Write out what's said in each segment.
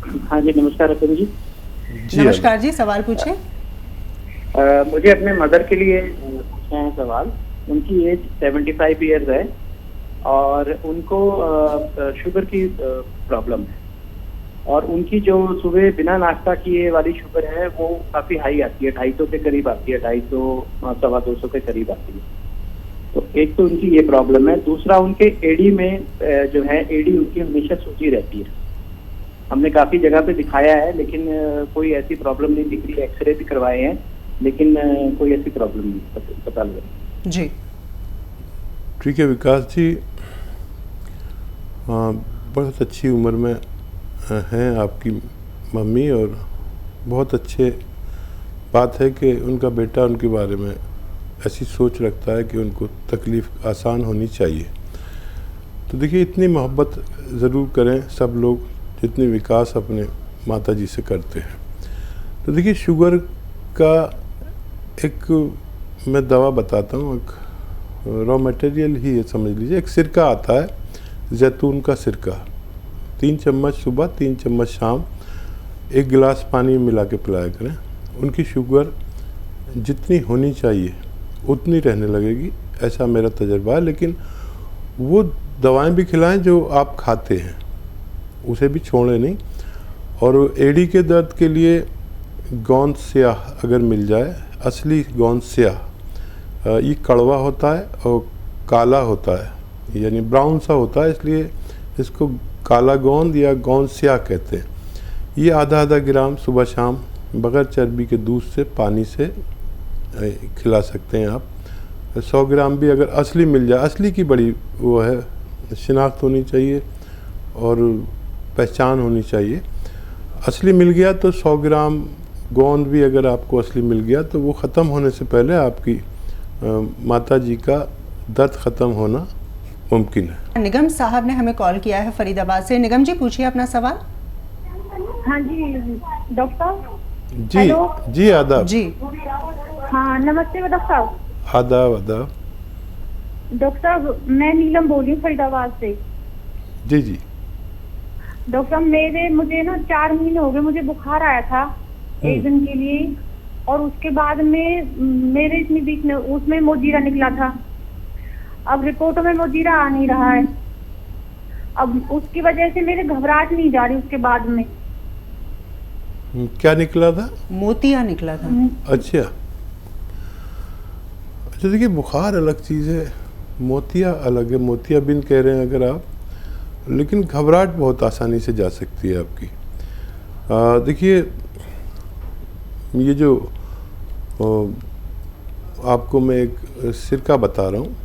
हाँ जी, नमस्कार रतन जी। नमस्कार जी, सवाल पूछें। मुझे अपने मदर के लिए पूछना है सवाल। उनकी एज 75 ईयर्स है और उनको शुगर की प्रॉब्लम है, और उनकी जो सुबह बिना नाश्ता किए वाली शुगर है वो काफ़ी हाई आती है, 250 के करीब आती है, 250 250 के करीब आती है। तो एक तो उनकी ये प्रॉब्लम है, दूसरा उनके एडी में जो है, एडी उनकी हमेशा सूजी रहती है। हमने काफ़ी जगह पे दिखाया है लेकिन कोई ऐसी प्रॉब्लम नहीं दिख रही, एक्सरे भी करवाए हैं लेकिन कोई ऐसी प्रॉब्लम नहीं पता लग रही। जी, ठीक है विकास जी, बहुत अच्छी उम्र में हैं आपकी मम्मी, और बहुत अच्छे बात है कि उनका बेटा उनके बारे में ऐसी सोच रखता है कि उनको तकलीफ़ आसान होनी चाहिए। तो देखिए, इतनी मोहब्बत ज़रूर करें सब लोग जितनी विकास अपने माता जी से करते हैं। तो देखिए, शुगर का एक मैं दवा बताता हूँ, एक रॉ मटेरियल ही है समझ लीजिए। एक सिरका आता है, जैतून का सिरका, 3 चम्मच सुबह 3 चम्मच शाम 1 गिलास पानी में मिला के पिलाया करें। उनकी शुगर जितनी होनी चाहिए उतनी रहने लगेगी, ऐसा मेरा तजर्बा है। लेकिन वो दवाएं भी खिलाएं जो आप खाते हैं, उसे भी छोड़ें नहीं। और एड़ी के दर्द के लिए गोंद स्याह अगर मिल जाए, असली गोंद स्याह, ये कड़वा होता है और काला होता है, यानी ब्राउन सा होता है, इसलिए इसको काला गोंद या गोंद स्याह कहते हैं। ये आधा आधा ग्राम सुबह शाम बगैर चर्बी के दूध से पानी से खिला सकते हैं आप। 100 ग्राम भी अगर असली मिल जाए, असली की बड़ी वो है, शिनाख्त होनी चाहिए और पहचान होनी चाहिए। असली मिल गया तो 100 ग्राम गोंद भी अगर आपको असली मिल गया तो वो ख़त्म होने से पहले आपकी माता जी का दर्द ख़त्म होना मुमकिन है। निगम साहब ने हमें कॉल किया है फरीदाबाद से। निगम जी, पूछिए अपना सवाल। हाँ जी डॉक्टर। जी हेलो। जी, आदाब। जी, हाँ नमस्ते डॉक्टर साहब। आदाब आदाब। डॉक्टर साहब, मैं नीलम बोल रही हूँ फरीदाबाद से। जी जी। डॉक्टर साहब, मुझे ना 4 महीने हो गए, मुझे बुखार आया था एक दिन के लिए, और उसके बाद में मेरे इतनी वीकनेस, उसमें मोजीरा निकला था। अब रिपोर्टों में मोजीरा आ नहीं रहा है। अब उसकी वजह से मेरे घबराहट नहीं जा रही। उसके बाद में क्या निकला था? मोतिया निकला था। अच्छा अच्छा, देखिए बुखार अलग चीज़ है, मोतिया अलग है। मोतिया बिन कह रहे हैं अगर आप, लेकिन घबराहट बहुत आसानी से जा सकती है आपकी। देखिए, ये जो आपको मैं एक सिरका बता रहा हूँ,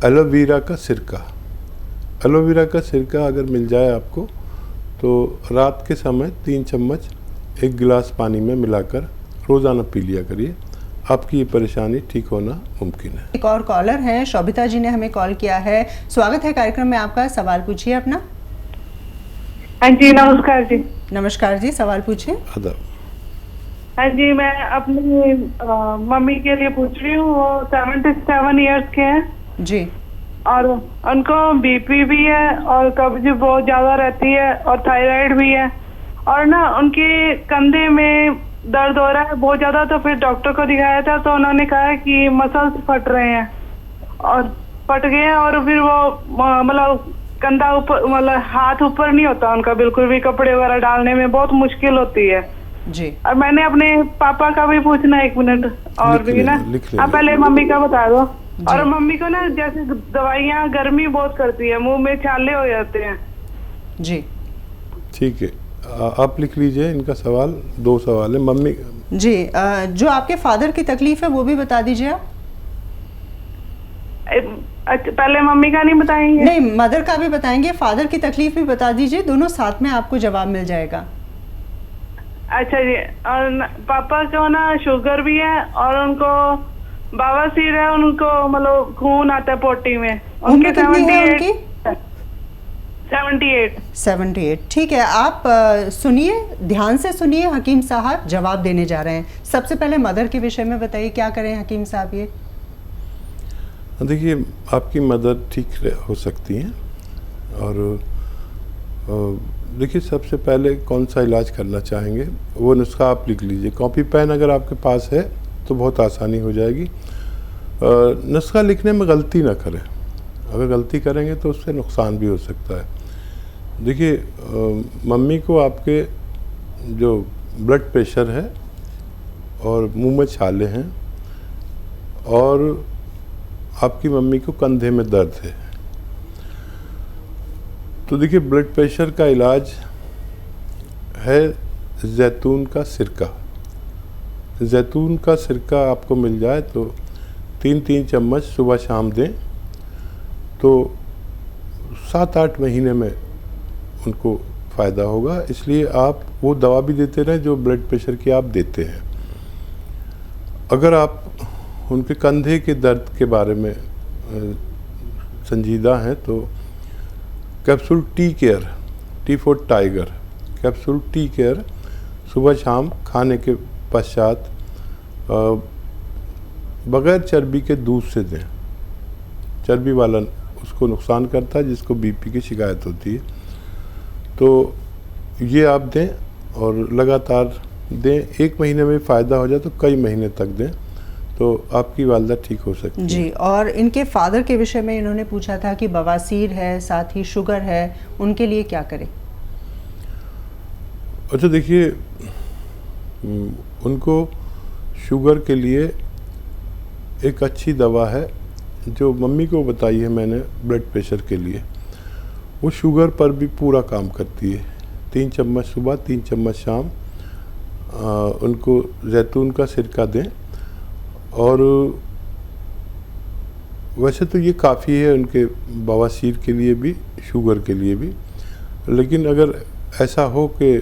एलोवेरा का सिरका। एलोवेरा का सिरका अगर मिल जाए आपको तो रात के समय 3 चम्मच 1 गिलास पानी में मिलाकर रोज़ाना पी लिया करिए, आपकी ये परेशानी ठीक होना मुमकिन है। एक और कॉलर है, शोभिता जी ने हमें कॉल किया है। स्वागत है कार्यक्रम में आपका। सवाल पूछिए अपना। हाँ जी, नमस्कार जी। नमस्कार जी, सवाल पूछिए। आदाब। हाँ जी, मैं अपनी मम्मी के लिए पूछ रही हूँ। वो 77 इयर्स के हैं जी, और उनको बीपी भी है और कब्ज बहुत ज्यादा रहती है और थायराइड भी है, और ना उनके कंधे में दर्द हो रहा है बहुत ज्यादा। तो फिर डॉक्टर को दिखाया था तो उन्होंने कहा कि मसल्स फट रहे हैं, और फट गए हैं, और फिर वो मतलब कंधा ऊपर, मतलब हाथ ऊपर नहीं होता उनका बिल्कुल भी, कपड़े वगैरह डालने में बहुत मुश्किल होती है जी। और मैंने अपने पापा का भी पूछना है, 1 मिनट और भी ना। आप पहले मम्मी का बता दो। और मम्मी को ना जैसे दवाइयाँ गर्मी बहुत करती है, मुंह में छाले हो जाते हैं। जी ठीक है, आप लिख लीजिए इनका सवाल। 2 सवाल है मम्मी जी। जो आपके फादर की तकलीफ है वो भी बता दीजिए आप। अच्छा, पहले मम्मी का नहीं बताएंगे? नहीं, मदर का भी बताएंगे, फादर की तकलीफ भी बता दीजिए, दोनों साथ में आपको जवाब मिल जाएगा। अच्छा जी। और पापा को ना शुगर भी है और उनको बवासीर है, उनको मतलब खून आता है पोटी में। उम्र कितनी है उनकी? 78। ठीक है, आप सुनिए, ध्यान से सुनिए, हकीम साहब जवाब देने जा रहे हैं। सबसे पहले मदर के विषय में बताइए, क्या करें हकीम साहब? ये देखिए, आपकी मदर ठीक हो सकती हैं और देखिए, सबसे पहले कौन सा इलाज करना चाहेंगे वो नुस्खा आप लिख लीजिए। कॉपी पेन अगर आपके पास है तो बहुत आसानी हो जाएगी। नुस्खा लिखने में गलती ना करें, अगर गलती करेंगे तो उससे नुकसान भी हो सकता है। देखिए, मम्मी को आपके जो ब्लड प्रेशर है और मुंह में छाले हैं और आपकी मम्मी को कंधे में दर्द है। तो देखिए, ब्लड प्रेशर का इलाज है जैतून का सिरका। जैतून का सिरका आपको मिल जाए तो 3-3 चम्मच सुबह शाम दें तो 7-8 महीने में उनको फ़ायदा होगा। इसलिए आप वो दवा भी देते रहें जो ब्लड प्रेशर की आप देते हैं। अगर आप उनके कंधे के दर्द के बारे में संजीदा हैं तो capsule tea care, T for tiger, capsule tea care सुबह शाम खाने के पश्चात बग़ैर चर्बी के दूध से दें। चर्बी वाला उसको नुकसान करता है जिसको बीपी की शिकायत होती है। तो ये आप दें और लगातार दें। 1 महीने में फ़ायदा हो जाए तो कई महीने तक दें तो आपकी वालदा ठीक हो सकती है। जी, और इनके फादर के विषय में इन्होंने पूछा था कि बवासीर है, साथ ही शुगर है, उनके लिए क्या करें? अच्छा, देखिए, उनको शुगर के लिए एक अच्छी दवा है जो मम्मी को बताई है मैंने ब्लड प्रेशर के लिए। वो शुगर पर भी पूरा काम करती है। 3 चम्मच सुबह, 3 चम्मच शाम उनको जैतून का सिरका दें। और वैसे तो ये काफ़ी है उनके बवासीर के लिए भी, शुगर के लिए भी। लेकिन अगर ऐसा हो कि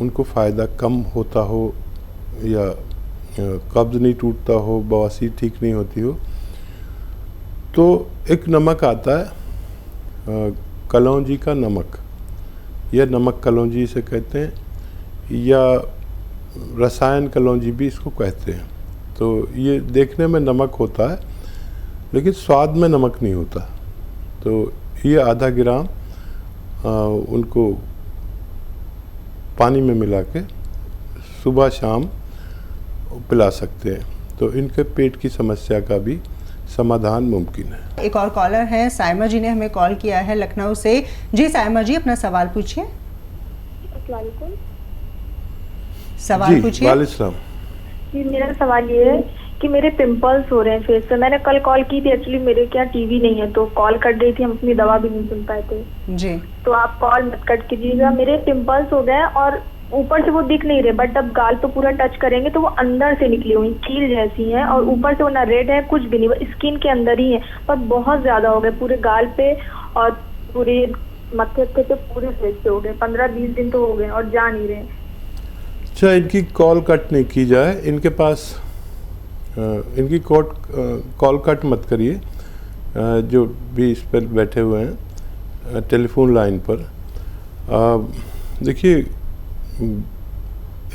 उनको फ़ायदा कम होता हो या कब्ज़ नहीं टूटता हो, बवासीर ठीक नहीं होती हो, तो एक नमक आता है कलौंजी का नमक, या नमक कलौंजी इसे कहते हैं, या रसायन कलौंजी भी इसको कहते हैं। तो ये देखने में नमक होता है लेकिन स्वाद में नमक नहीं होता। तो ये आधा ग्राम उनको पानी में मिला के सुबह शाम पिला सकते हैं तो इनके पेट की समस्या का भी समाधान मुमकिन है। एक और कॉलर हैं, साइमा जी ने हमें कॉल किया है लखनऊ से। जी साइमा जी, अपना सवाल पूछिए। सवाल पूछिए। वालेकुम। जी, मेरा सवाल ये है कि मेरे पिंपल्स हो रहे हैं फेस पे। मैंने कल कॉल की थी, एक्चुअली मेरे क्या टीवी नहीं है तो कॉल कट गई थी, हम अपनी दवा भी नहीं सुन पाए थे। जी, तो आप कॉल मत कट कीजिएगा। मेरे पिंपल्स हो गए और ऊपर से वो दिख नहीं रहे, बट अब गाल पे पूरा टच करेंगे तो वो अंदर से निकली हुई कील जैसी हैं और ऊपर से वो ना रेड है कुछ भी नहीं, स्किन के अंदर ही है, पर बहुत ज्यादा हो गए पूरे गाल पे और पूरे मत्थे पे, पूरे फेस पे हो गए। 15-20 दिन तो हो गए और जा नहीं रहे। अच्छा, इनकी कॉल कट नहीं की जाए, इनके पास इनकी कॉल कट मत करिए। जो भी इस पर बैठे हुए हैं टेलीफोन लाइन पर, देखिए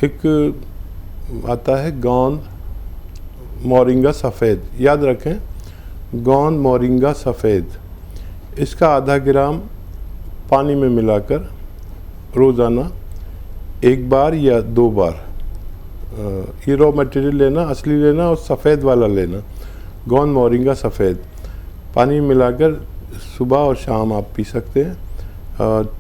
एक आता है गोंद मोरिंगा सफ़ेद, याद रखें, गोंद मोरिंगा सफ़ेद। इसका आधा ग्राम पानी में मिलाकर रोज़ाना 1 बार या 2 बार, ये रॉ मटेरियल लेना, असली लेना और सफ़ेद वाला लेना, गोंद मोरिंगा सफ़ेद, पानी में मिलाकर सुबह और शाम आप पी सकते हैं।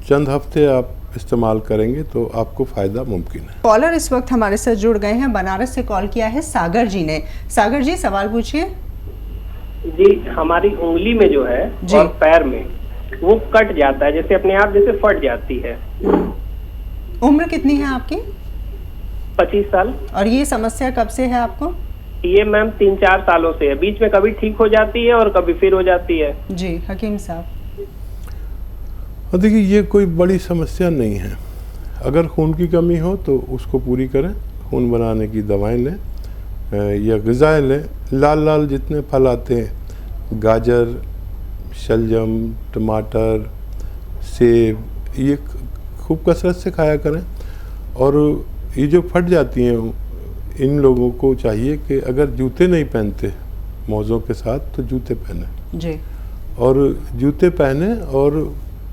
चंद हफ्ते आप इस्तेमाल करेंगे तो आपको फ़ायदा मुमकिन है। कॉलर इस वक्त हमारे साथ जुड़ गए हैं, बनारस से कॉल किया है सागर जी ने। सागर जी, सवाल पूछिए। जी, हमारी उंगली में जो है और पैर में वो कट जाता है, जैसे अपने आप जैसे फट जाती है। उम्र कितनी है आपकी? 25 साल। और ये समस्या कब से है आपको? ये मैम 3-4 सालों से है, बीच में कभी ठीक हो जाती है और कभी फिर हो जाती है। जी, हकीम साहब। और देखिए, ये कोई बड़ी समस्या नहीं है। अगर खून की कमी हो तो उसको पूरी करें, खून बनाने की दवाएं लें या ग़िज़ाएं लें। लाल लाल जितने फल आते हैं, गाजर, शलजम, टमाटर, सेब, ये खूब कसरत से खाया करें। और ये जो फट जाती हैं, इन लोगों को चाहिए कि अगर जूते नहीं पहनते मौज़ों के साथ तो जूते पहने जी, और जूते पहने और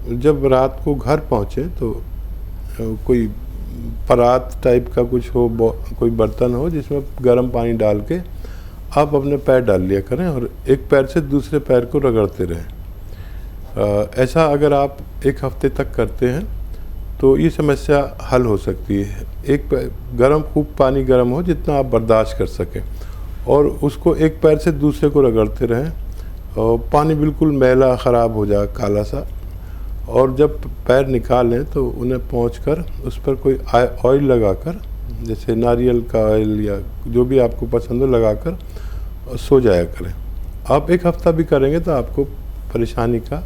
जब रात को घर पहुँचे तो कोई परात टाइप का कुछ हो, कोई बर्तन हो जिसमें गर्म पानी डाल के आप अपने पैर डाल लिया करें और एक पैर से दूसरे पैर को रगड़ते रहें। ऐसा अगर आप 1 हफ्ते तक करते हैं तो ये समस्या हल हो सकती है। एक गर्म खूब पानी गर्म हो जितना आप बर्दाश्त कर सकें और उसको एक पैर से दूसरे को रगड़ते रहें और पानी बिल्कुल मैला ख़राब हो जाए, काला सा, और जब पैर निकालें तो उन्हें पोंछकर उस पर कोई ऑयल लगाकर, जैसे नारियल का ऑयल या जो भी आपको पसंद हो, लगाकर सो जाया करें। आप 1 हफ्ता भी करेंगे तो आपको परेशानी का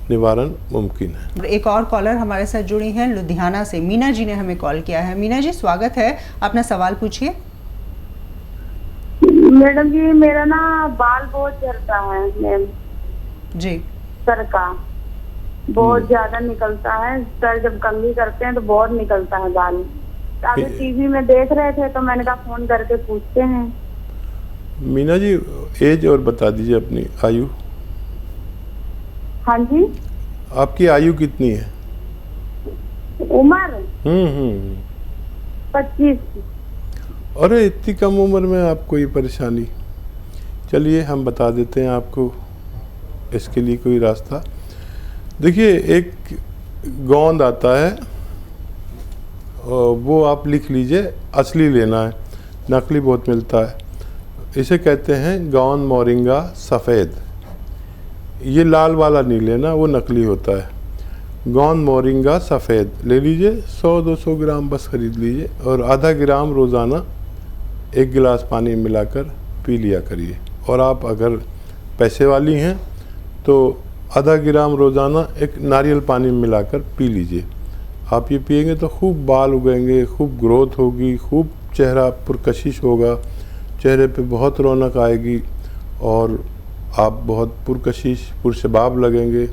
निवारण मुमकिन है। एक और कॉलर हमारे साथ जुड़ी हैं लुधियाना से, मीना जी ने हमें कॉल किया है। मीना जी स्वागत है, अपना सवाल पूछिए। मैडम जी मेरा ना बाल बहुत झड़ता है मैम जी, सर का बहुत ज्यादा निकलता है। सर जब कंघी करते हैं तो बहुत निकलता है बाल। अभी टीवी में देख रहे थे तो मैंने कहा फोन करके पूछते हैं। मीना जी एज और बता दीजिए अपनी आयु। हाँ जी, आपकी आयु कितनी है? उम्र 25। अरे इतनी कम उम्र में आपको ये परेशानी। चलिए हम बता देते हैं आपको इसके लिए कोई रास्ता। देखिए, एक गोंद आता है वो आप लिख लीजिए, असली लेना है, नकली बहुत मिलता है। इसे कहते हैं गोंद मोरिंगा सफ़ेद। ये लाल वाला नहीं लेना, वो नकली होता है। गोंद मोरिंगा सफ़ेद ले लीजिए, 100-200 ग्राम बस ख़रीद लीजिए और आधा ग्राम रोज़ाना 1 गिलास पानी मिलाकर पी लिया करिए। और आप अगर पैसे वाली हैं तो आधा ग्राम रोज़ाना एक नारियल पानी मिलाकर पी लीजिए। आप ये पिएंगे तो खूब बाल उगेंगे, खूब ग्रोथ होगी, खूब चेहरा पुरकशिश होगा, चेहरे पे बहुत रौनक आएगी और आप बहुत पुरकशिश पुरशबाब लगेंगे।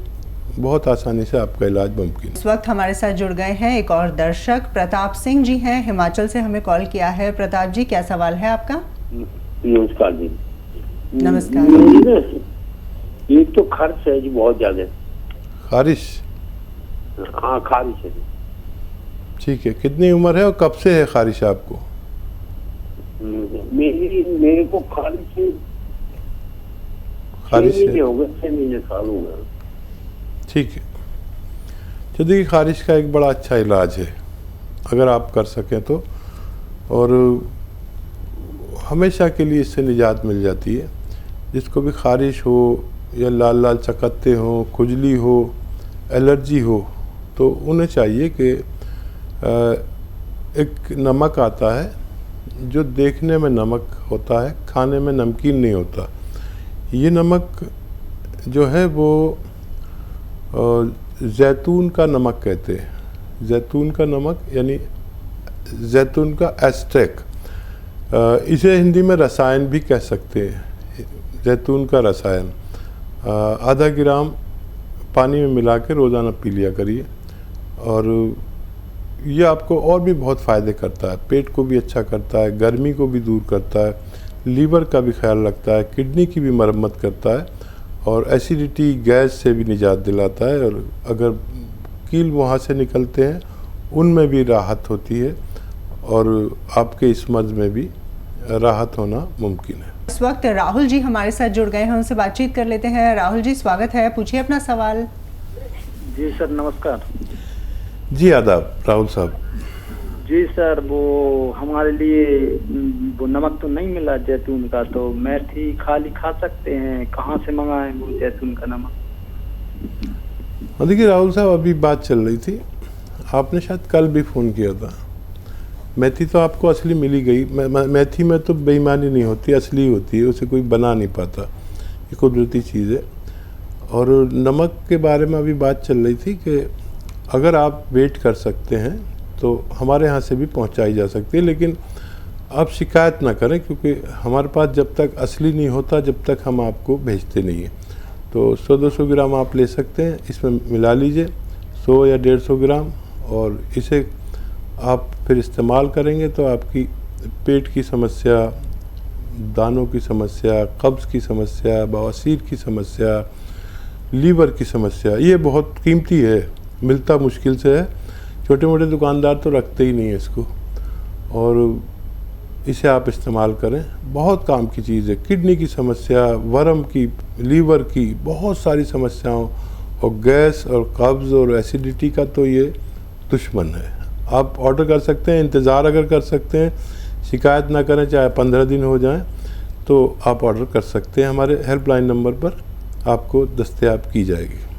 बहुत आसानी से आपका इलाज मुमकिन है। इस वक्त हमारे साथ जुड़ गए हैं एक और दर्शक, प्रताप सिंह जी हैं, हिमाचल से हमें कॉल किया है। प्रताप जी क्या सवाल है आपका? नमस्कार जी। नमस्कार। एक तो खर्च है जी बहुत ज्यादा। खारिश? हाँ खारिश है। ठीक है, कितनी उम्र है और कब से है खारिश आपको? मेरे को खारिश है? 6 महीने हो गए, 6 महीने साल हो गए। ठीक है, तो देखिए खारिश का एक बड़ा अच्छा इलाज है अगर आप कर सकें तो, और हमेशा के लिए इससे निजात मिल जाती है। जिसको भी खारिश हो या लाल लाल चकत्ते हो, खुजली हो, एलर्जी हो, तो उन्हें चाहिए कि एक नमक आता है जो देखने में नमक होता है, खाने में नमकीन नहीं होता। ये नमक जो है वो जैतून का नमक कहते हैं। जैतून का नमक यानी जैतून का एस्ट्रेक, इसे हिंदी में रसायन भी कह सकते हैं। जैतून का रसायन आधा ग्राम पानी में मिला के रोज़ाना पी लिया करिए और ये आपको और भी बहुत फ़ायदे करता है। पेट को भी अच्छा करता है, गर्मी को भी दूर करता है, लीवर का भी ख्याल रखता है, किडनी की भी मरम्मत करता है और एसिडिटी गैस से भी निजात दिलाता है। और अगर कील वहाँ से निकलते हैं उनमें भी राहत होती है और आपके इस मर्ज में भी राहत होना मुमकिन है। इस वक्त राहुल जी हमारे साथ जुड़ गए हैं, उनसे बातचीत कर लेते हैं। राहुल जी स्वागत है, पूछिए अपना सवाल। जी सर नमस्कार। जी आदाब राहुल साहब। जी सर, वो हमारे लिए वो नमक तो नहीं मिला जैतून का, तो मेथी खाली खा सकते हैं, कहाँ से मंगाएं वो जैतून का नमक? देखिए राहुल साहब, अभी बात चल रही थी, आपने शायद कल भी फ़ोन किया था। मेथी तो आपको असली मिली गई। मेथी में तो बेईमानी नहीं होती, असली होती है, उसे कोई बना नहीं पाता, ये कुदरती चीज़ है। और नमक के बारे में अभी बात चल रही थी कि अगर आप वेट कर सकते हैं तो हमारे यहाँ से भी पहुँचाई जा सकती है, लेकिन आप शिकायत ना करें क्योंकि हमारे पास जब तक असली नहीं होता जब तक हम आपको भेजते नहीं हैं। तो 100-200 ग्राम आप ले सकते हैं, इसमें मिला लीजिए 100 या 150 ग्राम, और इसे आप फिर इस्तेमाल करेंगे तो आपकी पेट की समस्या, दानों की समस्या, कब्ज़ की समस्या, बवासीर की समस्या, लीवर की समस्या, ये बहुत कीमती है, मिलता मुश्किल से है, छोटे मोटे दुकानदार तो रखते ही नहीं है इसको, और इसे आप इस्तेमाल करें, बहुत काम की चीज़ है। किडनी की समस्या, वर्म की, लीवर की, बहुत सारी समस्याओं, और गैस और कब्ज़ और एसिडिटी का तो ये दुश्मन है। आप ऑर्डर कर सकते हैं, इंतज़ार अगर कर सकते हैं, शिकायत ना करें, चाहे 15 दिन हो जाएं, तो आप ऑर्डर कर सकते हैं। हमारे हेल्पलाइन नंबर पर आपको दस्तयाब की जाएगी।